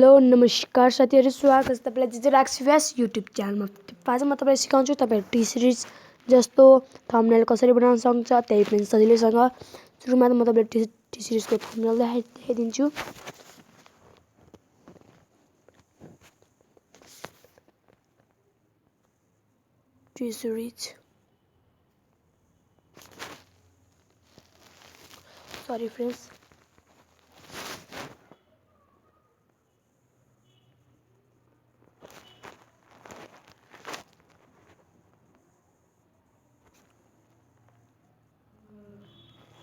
Hello नमस्कार साथीहरू, स्वागत छ तपाईँलाई जिजेराक्स व्यास युट्युब च्यानलमा। आज म तपाईँलाई सिकाउँछु तपाईँहरू टी सिरिज जस्तो थम्बनेल कसरी बनाउन सक्छ, त्यही पनि सजिलैसँग। सुरुमा म तपाईँलाई टी सिरिजको थम्बनेल देखाइदिन्छु। T series sorry friends,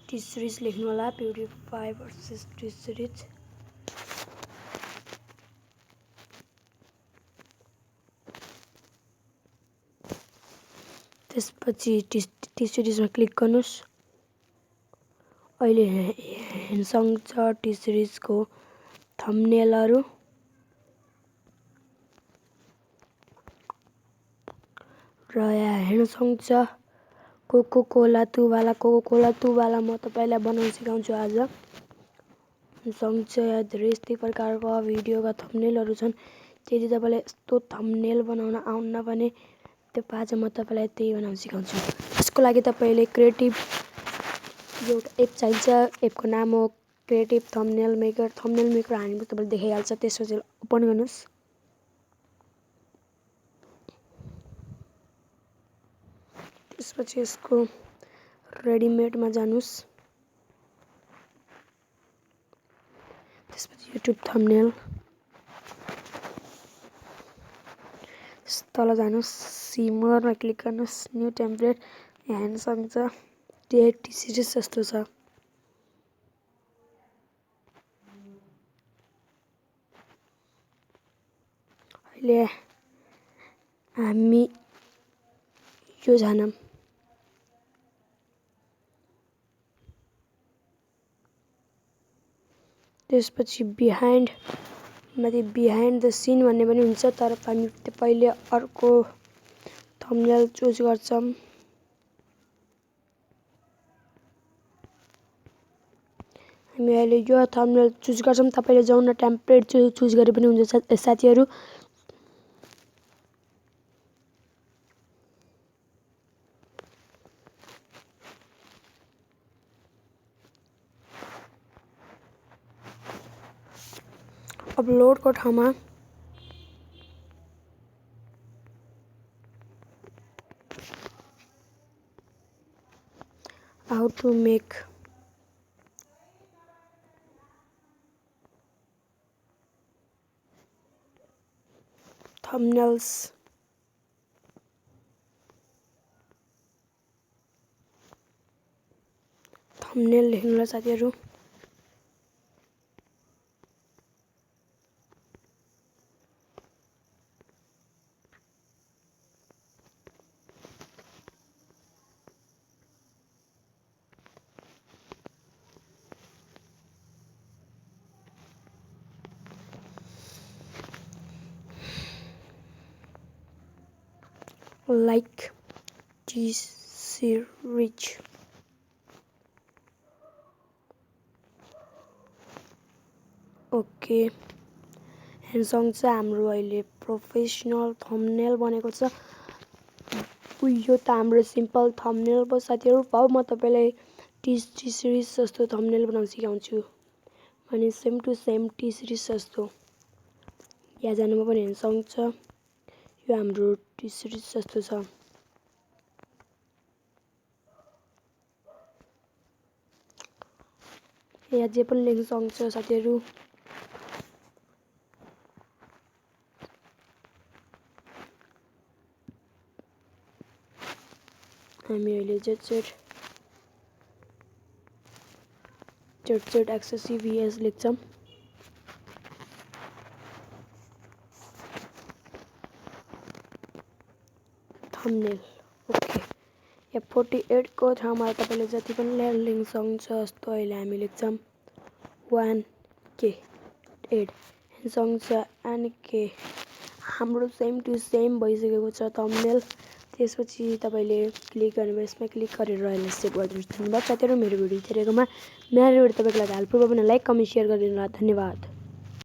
T series लेख्नु होला, प्युरिफाई भर्सेस टी सिरिज। त्यसपछि टी सिरिजमा क्लिक गर्नुहोस्। अहिले हेर्नसक्छ टी सिरिजको थम्बनेलहरू। र यहाँ हेर्न सक्छ कोको कोला तुवाला म तपाईँलाई बनाउन सिकाउँछु आज। सक्छ यहाँ धेरै यस्तै प्रकारका भिडियोका थम्बनेलहरू छन्। यदि तपाईँलाई यस्तो थम्बनेल बनाउन आउन्न भने त्यो आज म तपाईँलाई त्यही बनाउन सिकाउँछु। त्यसको लागि तपाईँले क्रिएटिभ एउटा एप चाहिन्छ। एपको नाम हो creative thumbnail maker. Thumbnail maker हानेपछि तपाईँले देखाइहाल्छ। त्यसपछि ओपन गर्नुहोस्। त्यसपछि यसको रेडिमेडमा जानुहोस्। त्यसपछि युट्युब थम्बनेल, तल जानुहोस्, सिमरमा क्लिक गर्नुहोस्, न्यू टेम्प्लेट। यहाँ हेर्न सक्छ टी सिरिज जस्तो छ। अहिले हामी यो जानौँ। त्यसपछि बिहाइन्ड द सिन भन्ने पनि हुन्छ, तर हामी पहिले अर्को थम्बनेल चुज गर्छौँ। हामी अहिले यो थम्बनेल चुज गर्छौँ। तपाईँले जाउन टेम्प्लेट चुज गरे पनि हुन्छ साथीहरू। अपलोडको ठाउँमा हाउ टु मेक थम्बनेल्स थम्बनेल लेख्नुलाई साथीहरू। Like T series. ओके, हेर्न सक्छ हाम्रो अहिले प्रोफेसनल थम्बनेल बनेको छ। यो त हाम्रो सिम्पल थम्बनेल भयो साथीहरू। म तपाईँलाई टी सिरिज जस्तो थम्बनेल बनाउन सिकाउँछु। अनि same to same T series जस्तो यहाँ जानुमा पनि हेर्न सक्छ। यो हाम्रो टी सिरिज जस्तो छ। यहाँ जे पनि लेख्न सक्छ साथीहरू। हामी अहिले जेड एक्सेसिभिएस लेख्छौँ। Thumbnail okay. यहाँ 48 को ठाउँमा तपाईँले जति पनि लेख्न सक्नुहुन्छ। जस्तो अहिले हामी लेख्छौँ 1K 8 हेर्न सक्छ NK। हाम्रो सेम टु सेम भइसकेको छ थम्बनेल। त्यसपछि तपाईँले क्लिक गर्नुभयो, यसमा क्लिक गरेर यसलाई सेभ गरिदिनुहोस्। धन्यवाद साथीहरू मेरो भिडियो हेरेकोमा। मेरो भिडियो तपाईँको लागि हेल्पफुल भयो भने लाइक कमेन्ट सेयर गरिदिनु होला। धन्यवाद।